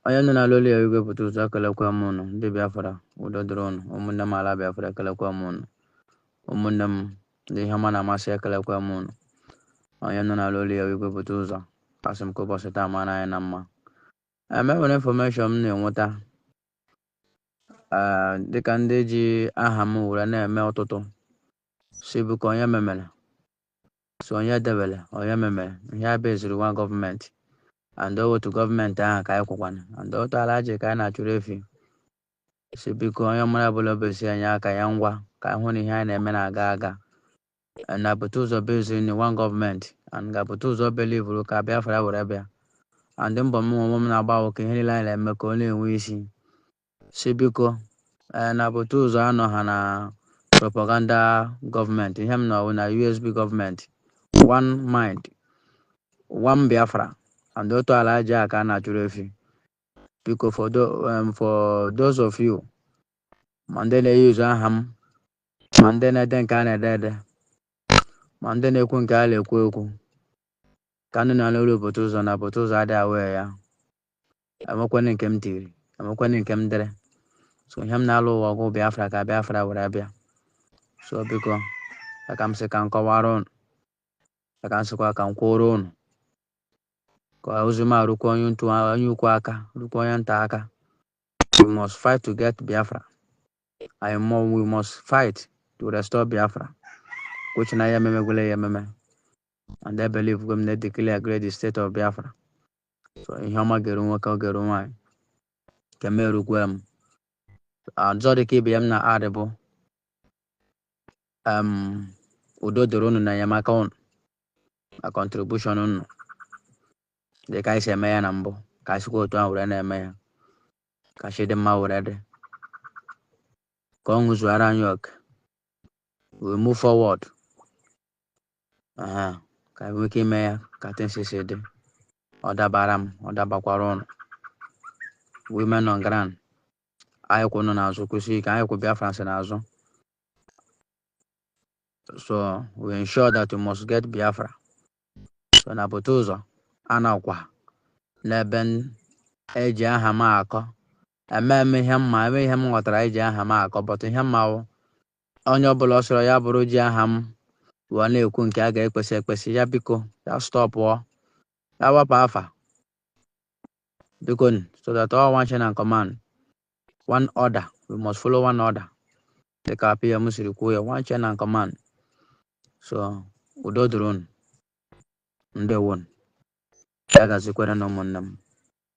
onye nọ n'ala olu ya igwepụta ụzọ ekelekwa m unu ndị Biafra udo dịrị unu ụmụnne m ala Biafra ekelekwa m unu ụmụnne m ndị ihe ọma na-amasị ekelekwa m unu onye nọ n'ala olu ya igwepụta ụzọ asị m ka ụbọchị taa mara anyị na mma enwere infọmeshọn m na-enweta dịka ndị ji aha m were na-eme ọtụtụ si bụ ka onye memere so onye debere onye memere ihe a beziri nwa gọọmenti and otu gọọmenti ahụ ka anyị kwụkwana and otu ala ji ka anyị na-achụrụ efi si biko onye mara ọbụla obesi anyị aka ya ngwa ka anyị hụ na ihe anyị na-eme na-aga aga na-abụta ụzọ beziri na nwa gọọmenti and ga-abụta ụzọ belivuru ka Biafra were bịa and mbọ m onwe m na-agba ka ihe niile anyị na-eme ka ọ na-enwe isi si biko na-abụta ụzọ anọ ha na propaganda gọọmenti ihe m na ọwụ na USB gọọmenti one mind one Biafra and otu ala aja ka a na-achụrụ efi biko for those of you ma ndị na-eyuzu aha m ma ndị na-ede nke a na-ede ede ma ndị na-ekwu nke a na-ekwu ekwu ka ndị na olu obodo ụzọ na obodo ụzọ adịghị awee ya enwekwana nke m tiri enwekwana nke m dere so ihe m na-alụ ụwa ọgụ Biafra ka Biafra were bịa so biko aka m sị ka m kọwara unu aka m sịkwa ka m kwụrụ unu ka ozi m arụkwa onye ukwu aka rụkwa onye nta aka we must fight to get Biafra we must fight to restore Biafra which na ya ememegwele ya ememe and I believe we may declare great the state of Biafra so ihe ọma gere nwoke ogere nwaanyị kemerukwe m ọzọ dịka ibe ya m na adị bụ udo dịrị unu na enyemaka unu na contribution unu dịka anyị si eme ya na mbụ ka anyị sikwa otu ahụ were na-eme ya ka chi dị mma were dị ka ọ ṅụzuara anyị oke we move forward ka anyị nwee ike ime ya ka tinsi si dị ọ dabara m ọ dabakwara unu women on ground anyị kwụ nọ n'azụ kwụsị ike anyị kwụ Biafra si n'azụ so we ensure that we must get Biafra so na bụta ụzọ a na-akwa n'ebe eji aha m akọ eme ihe m ghọtara eji aha m akọ bọtụ ihe mma onye ọbụla ọ sọrọ ya bụrụ ji aha m wee na-ekwu nke a ga-ekwesị ekwesị ya biko ya stọpụọ ya wapụ afa biko so that all one chain and command one order we must follow one order dịka PM siri kwuo ya one chain and command so udo dịrị unu ndewo ya gazikwere na ụmụnne m